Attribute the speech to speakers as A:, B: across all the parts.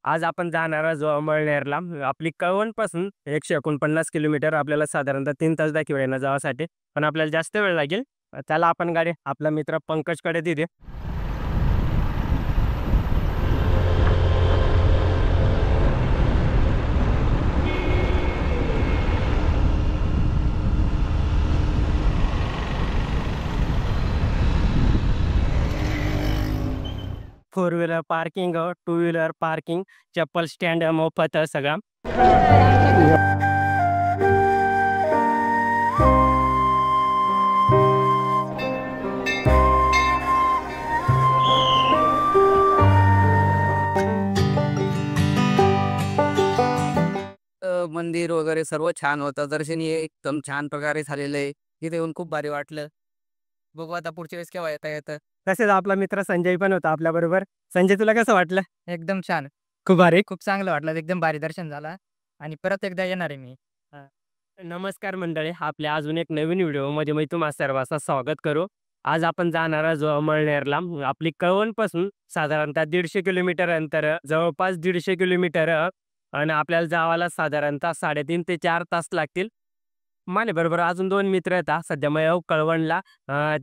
A: आज आपण जाणार आहोत जो अमळनेरला. आपली कळवणपासून 149 किलोमीटर आपल्याला साधारणतः 3 तास दाखविण्याला जावासाठी. पण आपल्याला जास्त वेळ लागेल. त्याला आपण गाडी आपला मित्र पंकजकडे दिली. Four wheeler parking, two wheeler parking, चप्पल स्टँड मोफत सगळं.
B: मंदिर वगैरे सर्व छान होतं. दर्शन हे एकदम छान प्रकारे झालेलं आहे. तिथे येऊन खूप भारी वाटलं. बघू आता पुढच्या वेळेस केव्हा येता येतं.
A: तसेच आपला मित्र संजय पण होता आपल्याबरोबर. संजय तुला कसं वाटलं?
C: एकदम छान.
A: खूप भारी.
C: खूप चांगलं वाटलं. एकदम भारी दर्शन झालं आणि परत एकदा येणार आहे मी.
A: नमस्कार मंडळी, आपल्या अजून एक नवीन व्हिडिओमध्ये मी तुम्हा सर्वांचं स्वागत करू. आज आपण जाणार आहोत जो अमळनेरला. आपली कळवणपासून साधारणतः 150 किलोमीटर अंतर, जवळपास 150 किलोमीटर आणि आपल्याला जावाला साधारणतः 3.5 ते 4 तास लागतील. माझ्याबरोबर अजून 2 मित्र आहेत. सध्या मग कळवणला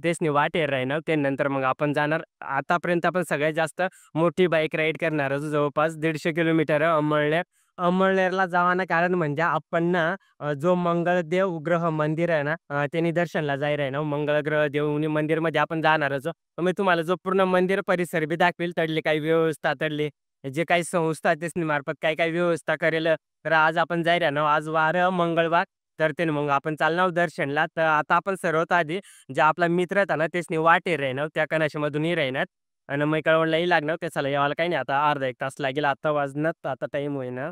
A: तेचनी वाटेर राहणार. त्यानंतर मग आपण जाणार. आतापर्यंत आपण सगळ्यात जास्त मोठी बाईक राईड करणार आहोत. जवळपास 150 किलोमीटर अमळनेर. अमळनेरला जावाना कारण म्हणजे आपण ना जो मंगळदेव ग्रह मंदिर आहे ना त्यांनी दर्शनला जाईल आहे ना. मंगळग्रह देवनी मंदिरमध्ये आपण जाणारच. मी तुम्हाला जो पूर्ण मंदिर परिसर बी दाखवेल. तडली काही व्यवस्था, तडली जे काही संस्था त्यासनी मार्फत काय काय व्यवस्था करेल. तर आज आपण जाईल ना. आज वार मंगळवार. तर ते मग आपण चालणार दर्शनला. तर आता आपण सर्वात आधी जे आपला मित्र होता ना त्यासनी वाटेर राहणार, त्या कणाशीमधूनही राहणार आणि मग कळवणलाही लागणार. त्याला यावाला काही नाही, आता अर्धा एक तास लागेल. आता वाजणार आता टाईम होईना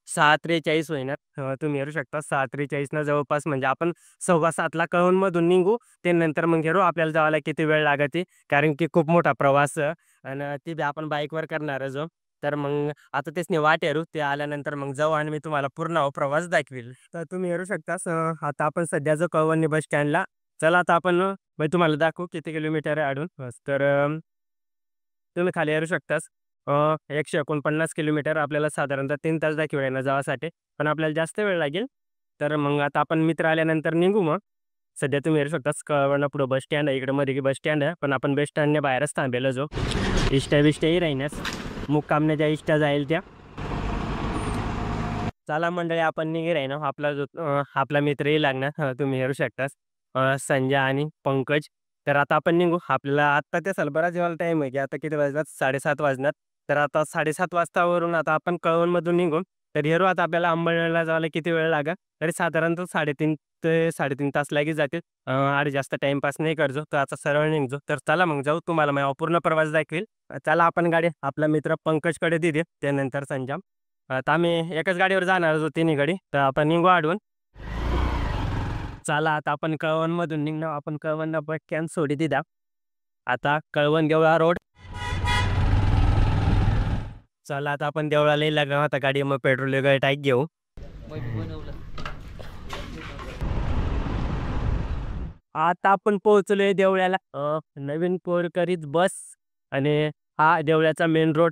A: 6:43 होईना. तुम्ही हेरू शकता 6:43 ना जवळपास म्हणजे आपण 6:15ला कळवणमधून निघू. त्यानंतर मग हेरू आपल्याला जायला किती वेळ लागते, कारण की खूप मोठा प्रवास आणि ते बी आपण बाईकवर करणार जो. तर मग आता तेच वाट हेरू, ते आल्यानंतर मग जाऊ आणि मी तुम्हाला पूर्ण प्रवास दाखवेल. तर तुम्ही हेरू शकता आता आपण सध्या जो कळवणी बस स्टँडला. चला आता आपण तुम्हाला दाखवू किती किलोमीटर आहे अडून. तर तुम्ही खाली हेरू शकतास 149 किलोमीटर आपल्याला साधारणतः 3 तास दाखविण्याला जावासाठी. पण आपल्याला जास्त वेळ लागेल. तर मग आता आपण मित्र आल्यानंतर निघू मग. सध्या तुम्ही हेरू शकता कळवणला पुढं बस स्टँड आहे. इकडे मध्ये बस स्टँड आहे. पण आपण बस स्टँडने बाहेरच थांबेल जो. इष्टा बिष्टाही राहण्यास मुक्कामने ज्या इष्टा जाईल त्या. चला मंडळी आपण निघे राही ना. आपला जो आपला मित्रही लागणार. तुम्ही हेरू शकतास संजय आणि पंकज. तर आता आपण निघू. आपल्याला आत्ता ते बराच जेव्हा टाईम आहे की आता किती वाजतात 7:30 वाजणार. तर आता 7:30 वाजतावरून आता आपण कळवणमधून निघू. तर हेरू आता आपल्याला अंबळनेरला जायला किती वेळ लागेल. तरी साधारणतः 3.5 ते 3.5 तास लागेल जातील. आणि जास्त टाईमपास नाही करजो. तर आता सरळ निघजो. तर चला मग जाऊ, तुम्हाला मग पूर्ण प्रवास दाखवेल. चला आपण गाडी आपला मित्र पंकजकडे दिली, त्यानंतर संजय. आता आम्ही एकाच गाडीवर जाणार होतो तिन्ही गाडी. तर आपण निघू आडून. चला आता आपण कळवणमधून निघणार. आपण कळवणला बस स्टँड सोडी दिला. आता कळवण देवळा रोड. चला आता आपण देवळालाही लागणार. आता गाडी मग पेट्रोल वगैरे टाईक घेऊ. आता आपण पोहोचलोय देवळ्याला. नवीन पोरकरीत बस आणि हा देवळ्याचा मेन रोड.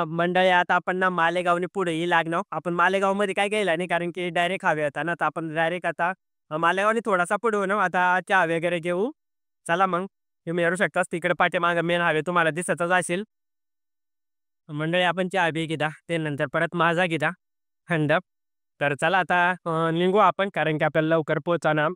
A: मंडळी आता आपण ना मालेगावने पुढेही लागणार. आपण मालेगावमध्ये काय केलं नाही, कारण की डायरेक्ट हवे होता ना. तर आपण डायरेक्ट आता मालेगावने थोडासा पुढे होऊ ना. आता चहा वगैरे घेऊ. चला मग तुम्ही येऊ शकता. तिकडे पाठीमागे मेन हायवे तुम्हाला दिसतच असेल. मंडळी आपण चहा बी घेता, त्यानंतर परत माझा घेता. मंडप. तर चला आता निघू आपण, कारण की आपल्याला लवकर पोहोचाना.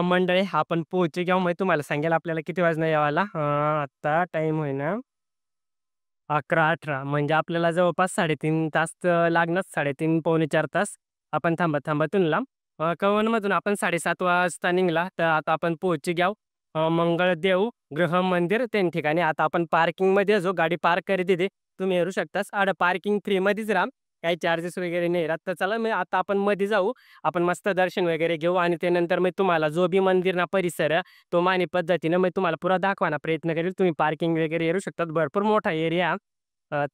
A: मंडळी आपण पोहोचू किंवा मग तुम्हाला सांगेल आपल्याला किती वाजता यावाला. आता टाईम होय ना 11:18, म्हणजे आपल्याला जवळपास 3.5 तास लागणार. 3.5 पावणे 4 तास आपण थांबत लांब. कळवणमधून आपण 7:30 वाजता निघाला, तर आता आपण पोहोचू घ्याव मंगळदेव गृह मंदिर त्या ठिकाणी. आता आपण पार्किंगमध्ये जो गाडी पार्क करी तिथे तुम्ही येऊ शकता. पार्किंग फ्रीमध्येच राहा, काही चार्जेस वगैरे नाही राहत. तर चला मग आता आपण मध्ये जाऊ, आपण मस्त दर्शन वगैरे घेऊ आणि त्यानंतर मग तुम्हाला जो बी मंदिर ना परिसर आहे, तो मानी पद्धतीनं मग तुम्हाला पुरा दाखवायचा प्रयत्न करेल. तुम्ही पार्किंग वगैरे येऊ शकतात, भरपूर मोठा एरिया.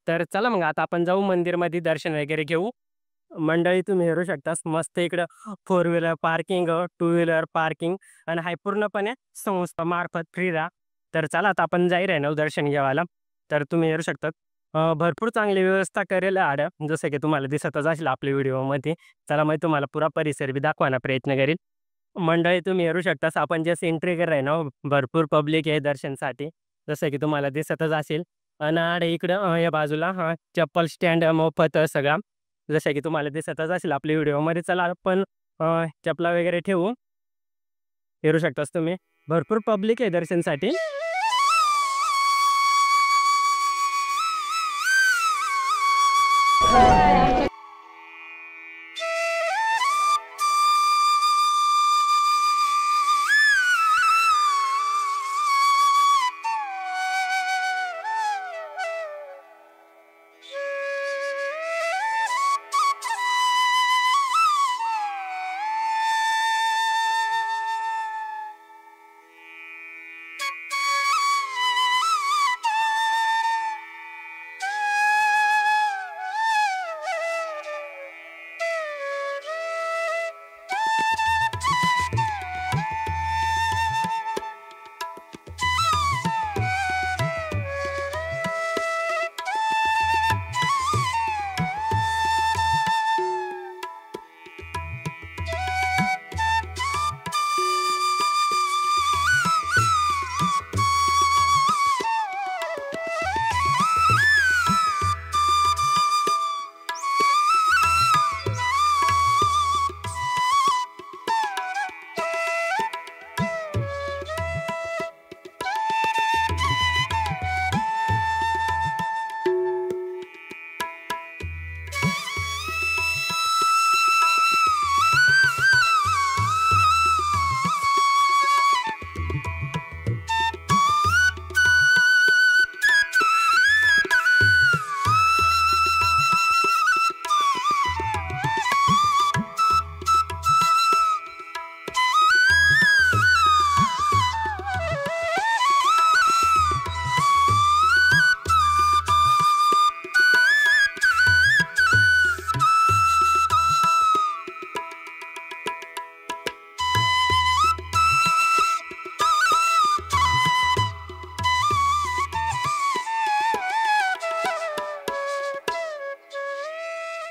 A: तर चला मग आता आपण जाऊ मंदिरमध्ये दर्शन वगैरे घेऊ. मंडळी तुम्ही हेरू शकता मस्त इकडं 4 व्हीलर पार्किंग, 2 व्हीलर पार्किंग आणि हाय पूर्णपणे संस्थामार्फत फ्री राहा. तर चला आता आपण जाई आहे ना दर्शन घ्यायला. तर तुम्ही हेरू शकता भरपूर चांगली व्यवस्था करेल आड्या, जसं की तुम्हाला दिसतच असेल आपल्या व्हिडिओमध्ये. चला मग तुम्हाला पुरा परिसर बी दाखवायला प्रयत्न करेल. मंडळी तुम्ही हेरू शकता आपण जसं एंट्री कर आहे ना, भरपूर पब्लिक आहे दर्शनसाठी, जसं की तुम्हाला दिसतच असेल. आणि आडे इकडं या बाजूला चप्पल स्टँड मोफत सगळा, जसं की तुम्हाला दिसतच असेल आपल्या व्हिडिओमध्ये. चला आपण चपला वगैरे ठेवू. फिरू शकतास तुम्ही, भरपूर पब्लिक आहे दर्शनसाठी.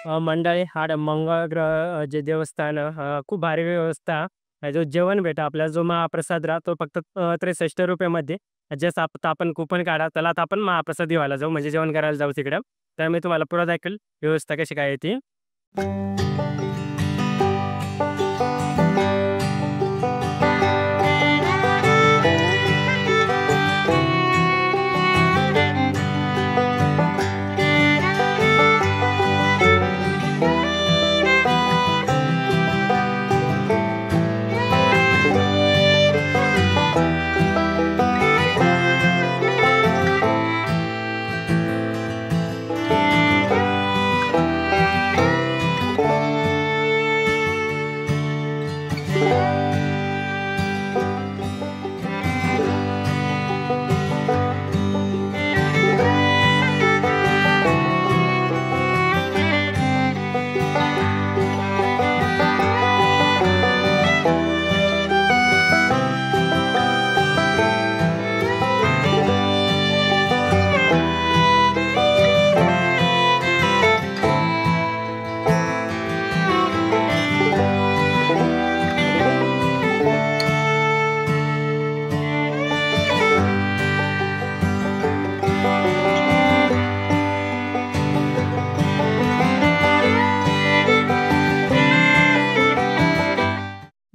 A: मंडळी हा मंगळ ग्रह जे देवस्थान खूप भारी व्यवस्था. जो जेवण भेटा आपल्याला जो महाप्रसाद राहतो फक्त ₹63 मध्ये. जसं आता आपण कुपन काढा चला आता आपण महाप्रसाद घेवायला जाऊ म्हणजे जेवण करायला जाऊ तिकडं. तर मी तुम्हाला पुढं दाखवेल व्यवस्था कशी काय आहे ती.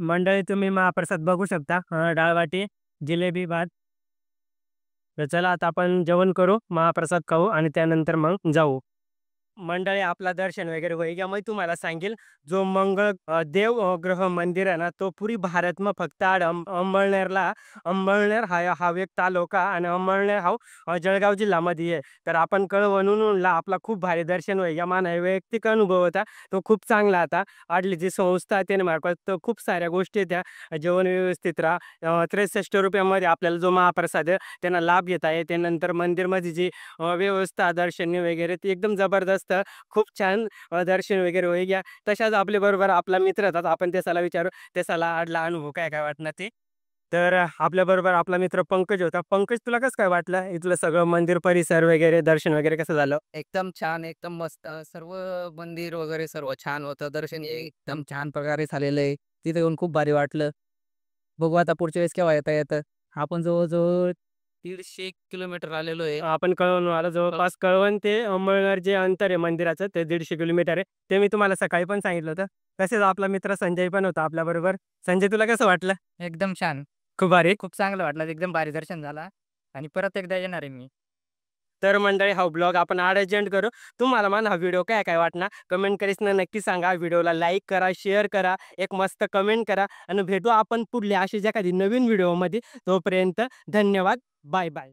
A: मंडळी तुम्ही महाप्रसाद बघू शकता. डाळ-बाटी, जिलेबी, भात. तर चला आता आपण जेवण करू, महाप्रसाद खाऊ आणि त्यानंतर मग जाऊ. मंडळी आपला दर्शन वगैरे होईल मग तुम्हाला सांगेल जो देव ग्रह मंदिर आहे ना तो पुरी भारतમાં फक्त अंमळनेरला अंमळनेर हा एक तालुका आणि अंमळनेर हा जळगाव जिल्ह्यामध्ये आहे. तर आपण कळवणूनला आपला खूप भारी दर्शन होईल माझा वैयक्तिक अनुभव होता तो खूप चांगला आता. आडली जी संस्था आहे त्याने मार्फत तर खूप साऱ्या गोष्टी त्या जेवण व्यवस्थित राहा. ₹63 मध्ये आपल्याला जो महाप्रसाद आहे त्यांना लाभ घेता येते. त्यानंतर मंदिरमध्ये जी व्यवस्था दर्शन वगैरे ती एकदम जबरदस्त खूप छान दर्शन वगैरे होईल. तशाच आपल्या बरोबर आपला मित्र येतात आपण त्याला विचारू त्याला आडला अनुभव काय काय वाटणार ते. तर आपल्या बरोबर आपला मित्र पंकज होता. पंकज तुला कसं काय वाटलं इथलं सगळं मंदिर परिसर वगैरे दर्शन वगैरे कसं झालं?
B: एकदम छान, एकदम मस्त. सर्व मंदिर वगैरे सर्व छान होतं. दर्शन एकदम छान प्रकारे झालेलं आहे. तिथे येऊन खूप भारी वाटलं. बघू आता पुढच्या वेळेस केव्हा येता येतं. आपण जवळ-जवळ 150 किलोमीटर आलेलो आहे.
A: आपण कळवण आलं जवळपास कळवण ते अंमळनेर जे अंतर आहे मंदिराचं ते 150 किलोमीटर आहे. ते मी तुम्हाला सकाळी पण सांगितलं होतं. तसेच आपला मित्र संजय पण होता आपल्याबरोबर. संजय तुला कसं वाटलं?
C: एकदम छान.
A: खूप भारी.
C: खूप चांगलं वाटलं. एकदम भारी दर्शन झालं आणि परत एकदा येणार आहे मी.
A: तर मंडळी हा ब्लॉग आपण अर्जंट करू. तुम्हाला मला हा व्हिडिओ काय काय वाटणार कमेंट करीसना नक्की सांगा. व्हिडिओला लाईक करा, शेअर करा, एक मस्त कमेंट करा आणि भेटू आपण पुढल्या अशीच एखादी नवीन व्हिडिओमध्ये. तोपर्यंत धन्यवाद. Bye bye.